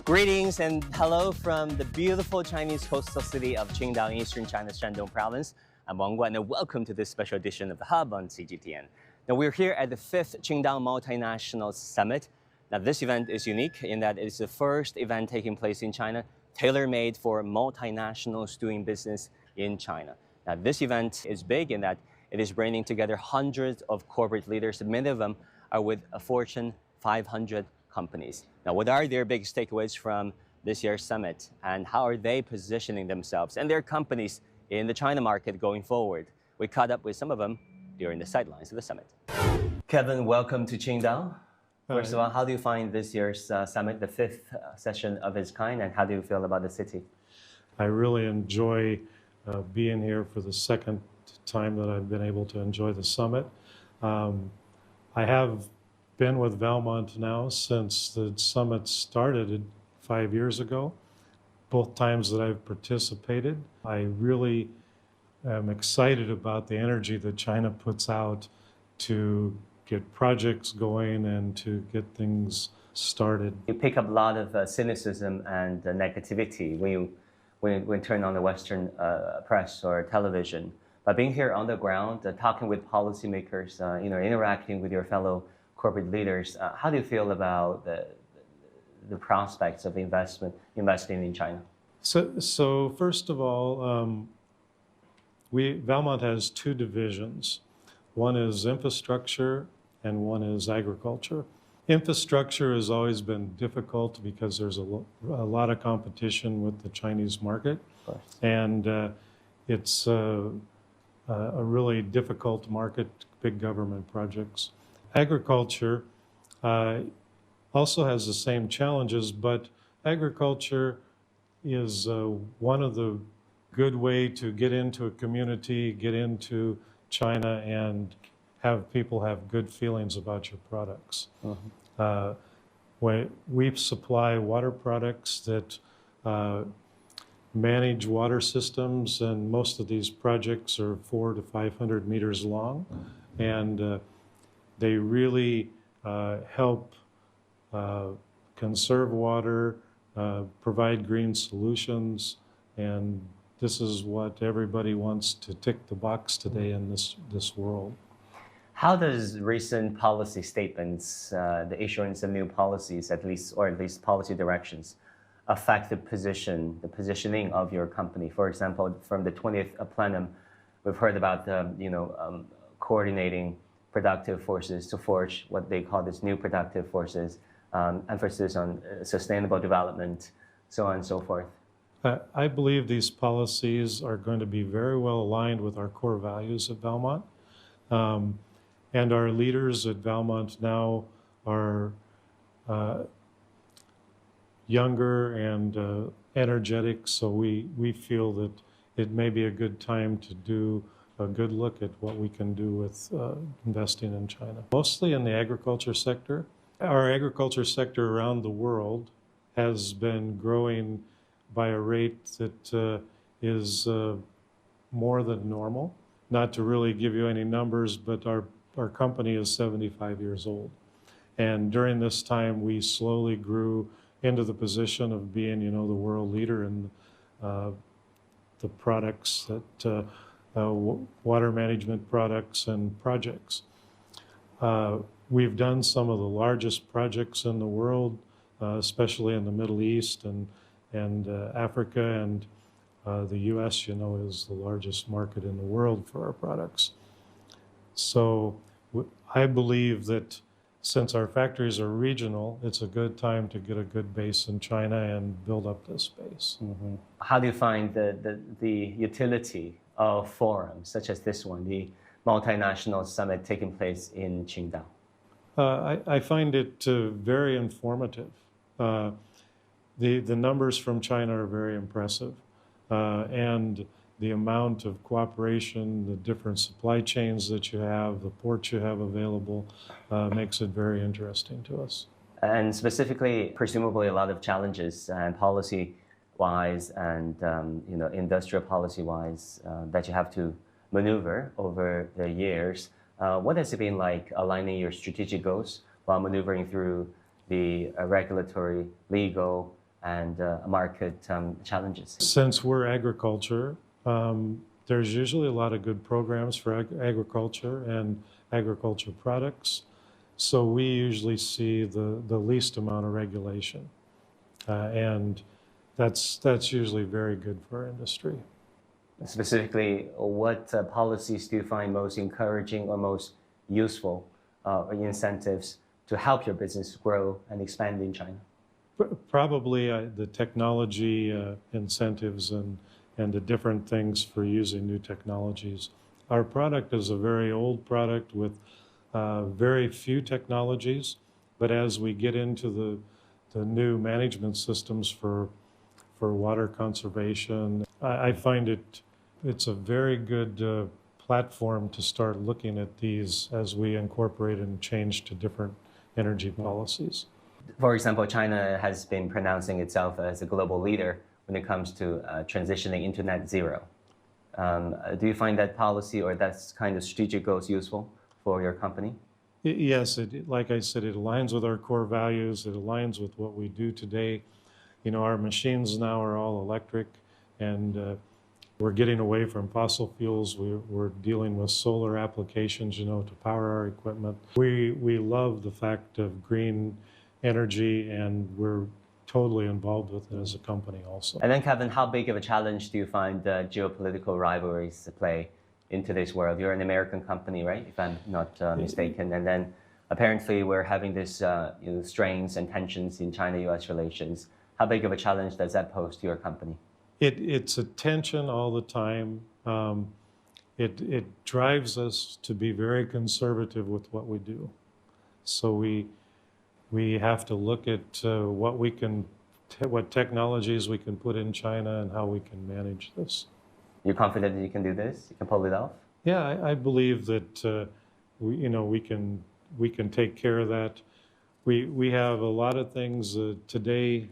Greetings and hello from the beautiful Chinese coastal city of Qingdao in eastern China's Shandong Province. I'm Wang Guan and welcome to this special edition of The Hub on CGTN. Now we're here at the 5th Qingdao Multinational Summit. Now this event is unique in that it's the first event taking place in China, tailor-made for multinationals doing business in China. Now this event is big in that it is bringing together hundreds of corporate leaders. Many of them are with a Fortune 500 companies. Now, what are their biggest takeaways from this year's summit, and how are they positioning themselves and their companies in the China market going forward? We caught up with some of them during the sidelines of the summit. Kevin, welcome to Qingdao. First of all, how do you find this year's summit, the 5th session of its kind, and how do you feel about the city? I really enjoy being here for the second time that I've been able to enjoy the summit. I have been with Valmont now since the summit started 5 years ago. Both times that I've participated, I really am excited about the energy that China puts out to get projects going and to get things started. You pick up a lot of cynicism and negativity when you turn on the Western press or television. But being here on the ground, talking with policymakers, interacting with your fellow corporate leaders, how do you feel about the prospects of investing in China? So first of all, Valmont has two divisions. One is infrastructure and one is agriculture. Infrastructure has always been difficult because there's a lot of competition with the Chinese market, and it's a really difficult market, big government projects. Agriculture also has the same challenges, but agriculture is one of the good way to get into a community, get into China, and have people have good feelings about your products. When we supply water products that manage water systems, and most of these projects are 400 to 500 meters long, and they really help conserve water, provide green solutions, and this is what everybody wants to tick the box today in this world. How does recent policy statements, the issuance of new policies, at least policy directions, affect the positioning of your company? For example, from the 20th plenum, we've heard about coordinating productive forces to forge what they call this new productive forces, emphasis on sustainable development, so on and so forth. I believe these policies are going to be very well aligned with our core values at Valmont. And our leaders at Valmont now are younger and energetic, so we feel that it may be a good time to do a good look at what we can do with investing in China. Mostly in the agriculture sector. Our agriculture sector around the world has been growing by a rate that is more than normal. Not to really give you any numbers, but our company is 75 years old. And during this time, we slowly grew into the position of being, the world leader in the products that water management products and projects. We've done some of the largest projects in the world, especially in the Middle East and Africa, and the US, is the largest market in the world for our products. So I believe that since our factories are regional, it's a good time to get a good base in China and build up this base. How do you find the utility of forums such as this one, the Multinational Summit taking place in Qingdao? I find it very informative. The numbers from China are very impressive, and the amount of cooperation, the different supply chains that you have, the ports you have available, makes it very interesting to us. And specifically, presumably a lot of challenges and policy-wise and industrial policy-wise that you have to maneuver over the years. What has it been like aligning your strategic goals while maneuvering through the regulatory, legal, and market challenges? Since we're agriculture, there's usually a lot of good programs for agriculture and agriculture products. So we usually see the least amount of regulation. And that's usually very good for our industry. Specifically, what policies do you find most encouraging or most useful incentives to help your business grow and expand in China? Probably the technology incentives and the different things for using new technologies. Our product is a very old product with very few technologies, but as we get into the new management systems for water conservation, I find it's a very good platform to start looking at these as we incorporate and change to different energy policies. For example, China has been pronouncing itself as a global leader when it comes to transitioning into net zero. Do you find that policy or that kind of strategic goals useful for your company? Yes, like I said, it aligns with our core values. It aligns with what we do today. You know, our machines now are all electric, and we're getting away from fossil fuels. We're dealing with solar applications, you know, to power our equipment. We love the fact of green energy, and we're totally involved with it as a company also. And then, Kevin, how big of a challenge do you find geopolitical rivalries play in today's world? You're an American company, right? If I'm not mistaken. And then apparently we're having this strains and tensions in China-US relations. How big of a challenge does that pose to your company? It's a tension all the time. It drives us to be very conservative with what we do. So we have to look at what technologies we can put in China and how we can manage this. You're confident that you can do this? You can pull it off? Yeah, I believe that we can take care of that. We have a lot of things today.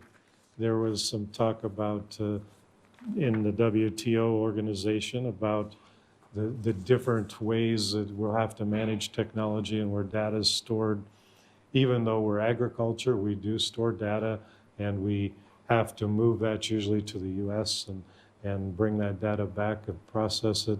There was some talk about in the WTO organization about the different ways that we'll have to manage technology and where data is stored. Even though we're agriculture, we do store data, and we have to move that usually to the US and bring that data back and process it.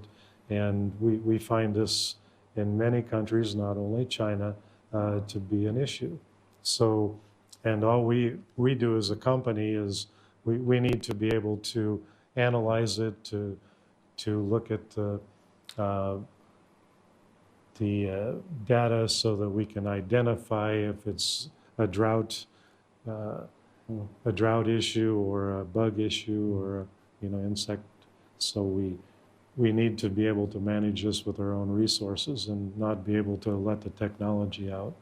And we find this in many countries, not only China, to be an issue. So, and all we do as a company is we need to be able to analyze it, to look at the data so that we can identify if it's a drought issue or a bug issue or a insect. So we need to be able to manage this with our own resources and not be able to let the technology out.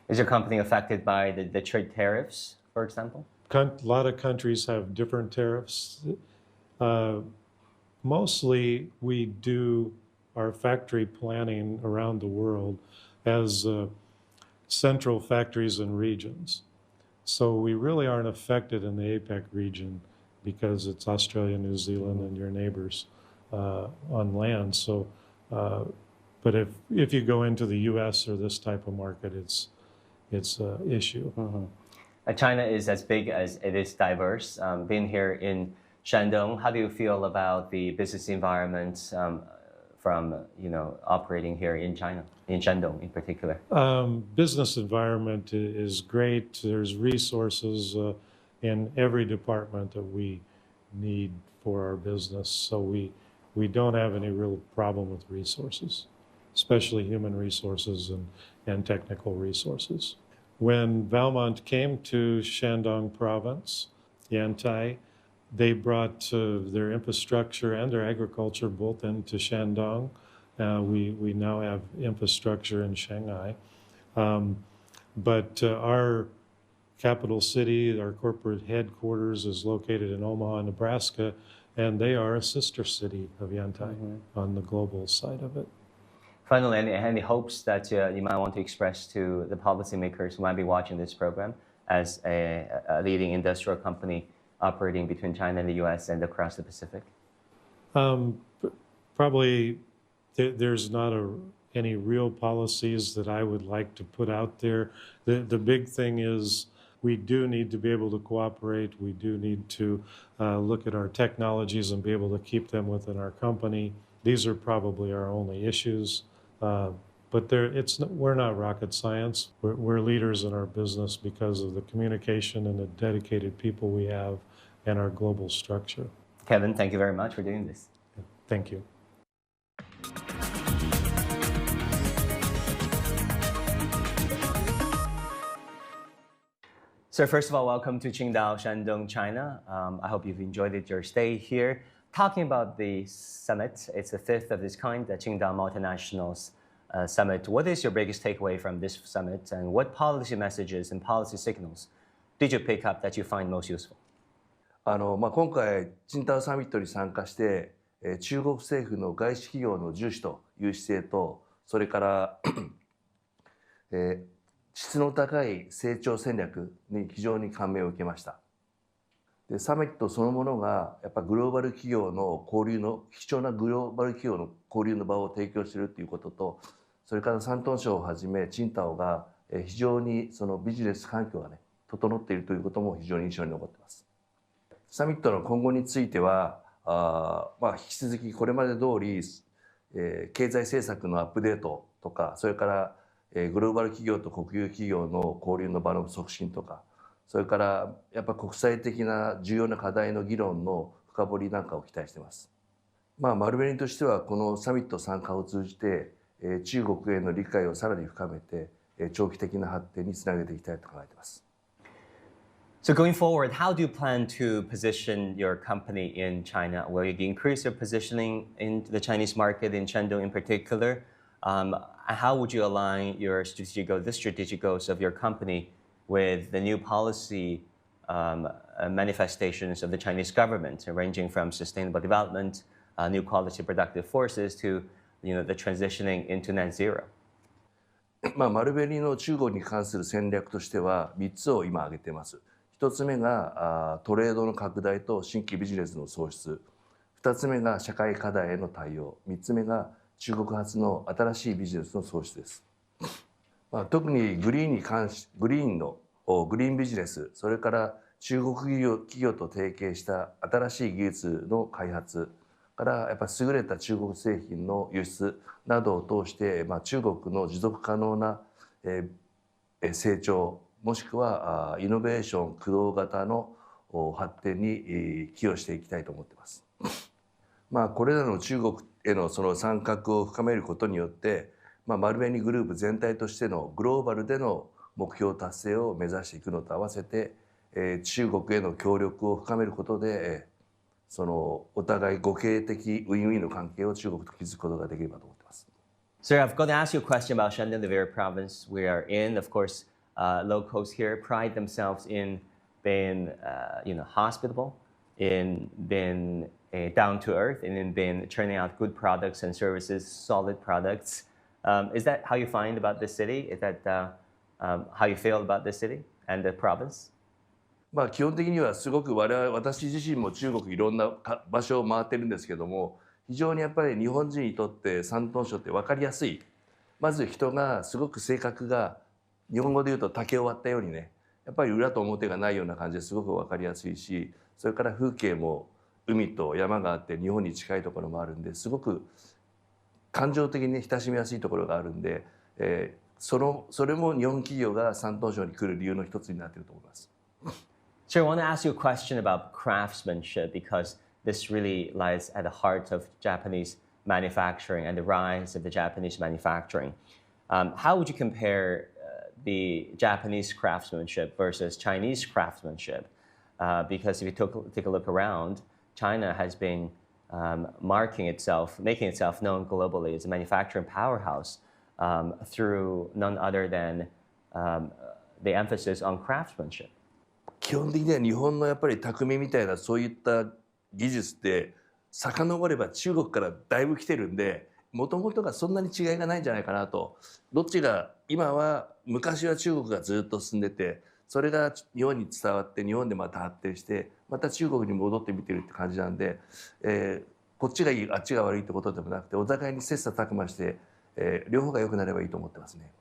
Is your company affected by the trade tariffs, for example? A lot of countries have different tariffs. Mostly we do our factory planning around the world as central factories and regions. So we really aren't affected in the APEC region because it's Australia, New Zealand, and your neighbors on land. So, but if you go into the US or this type of market, it's an issue. Mm-hmm. China is as big as it is diverse. Being here in Shandong, how do you feel about the business environment from operating here in China, in Shandong in particular? Business environment is great. There's resources in every department that we need for our business. So we don't have any real problem with resources, especially human resources and technical resources. When Valmont came to Shandong Province, Yantai, they brought their infrastructure and their agriculture both into Shandong. We now have infrastructure in Shanghai. But our capital city, our corporate headquarters is located in Omaha, Nebraska, and they are a sister city of Yantai on the global side of it. Finally, any hopes that you might want to express to the policymakers who might be watching this program as a leading industrial company operating between China and the US and across the Pacific? Probably there's not any real policies that I would like to put out there. The big thing is we do need to be able to cooperate. We do need to look at our technologies and be able to keep them within our company. These are probably our only issues. But we're not rocket science. We're leaders in our business because of the communication and the dedicated people we have and our global structure. Kevin, thank you very much for doing this. Thank you. So first of all, welcome to Qingdao, Shandong, China. I hope you've enjoyed your stay here. Talking about the summit, it's the fifth of its kind, the Qingdao Multinationals Summit. What is your biggest takeaway from this summit, and what policy messages and policy signals did you pick up that you find most useful? 今回、チンタオサミットに参加して、中国政府の外資企業の重視という姿勢と、それから、質の高い成長戦略に非常に感銘を受けました。で、サミットそのものがやっぱグローバル企業の交流の貴重なグローバル企業の交流の場を提供しているということと、それから山東省をはじめチンタオが非常にそのビジネス環境がね整っているということも非常に印象に残っています。サミットの今後については、引き続きこれまで通り、経済政策のアップデートとか、それからグローバル企業と国有企業の交流の場の促進とか、それからやっぱ国際的な重要な課題の議論の深掘りなんかを期待しています。丸紅としてはこのサミット参加を通じて中国への理解をさらに深めて長期的な発展につなげていきたいと考えています。So going forward, how do you plan to position your company in China? Will you increase your positioning in the Chinese market, in Shandong in particular? How would you align your strategic goals of your company with the new policy manifestations of the Chinese government, ranging from sustainable development, new quality productive forces to the transitioning into net zero? 丸紅の中国に関する戦略としては3つを今挙げています。1つ目がトレードの拡大と新規ビジネスの創出、2つ目が社会課題への対応、3つ目が中国発の新しいビジネスの創出です。特にグリーンビジネス、それから中国企業と提携した新しい技術の開発からやっぱり優れた中国製品の輸出などを通して、中国の持続可能な成長もしくはイノベーション駆動型の発展に寄与していきたいと思っています。これらの中国へのその参画を深めることによって、丸紅グループ全体としてのグローバルでの目標達成を目指していくのと合わせて、中国への協力を深めることで、そのお互い互恵的ウィンウィンの関係を中国と築くことができればと思っています。Sir, I've got to ask you a question about Shandong, the very province we are in. Of course, locals here pride themselves in being, hospitable, in being down to earth, and in being churning out good products and services, solid products. Is that how you find about this city? Is that how you feel about this city and the province? 基本的にはすごく私自身も中国いろんな場所を回ってるんですけども、非常にやっぱり日本人にとって山東省って分かりやすい。まず人がすごく性格が日本語で言うと竹を割ったようにね、やっぱり裏と表がないような感じですごく分かりやすいし、それから風景も海と山があって日本に近いところもあるんで、すごく感情的に親しみやすいところがあるんで、それも日本企業が山東省に来る理由の一つになっていると思います。Sir, I want to ask you a question about craftsmanship because this really lies at the heart of Japanese manufacturing and the rise of the Japanese manufacturing. How would you compare the Japanese craftsmanship versus Chinese craftsmanship? Because if you take a look around, China has been making itself known globally as a manufacturing powerhouse through none other than the emphasis on craftsmanship. 基本的には日本のやっぱり匠みたいなそういった技術って遡れば中国からだいぶ来てるんで、もともとがそんなに違いがないんじゃないかなと。どっちが今は昔は中国がずっと進んでて、それが日本に伝わって日本でまた発展してまた中国に戻ってみてるって感じなんで、こっちがいいあっちが悪いってことでもなくてお互いに切磋琢磨して、両方が良くなればいいと思ってますね。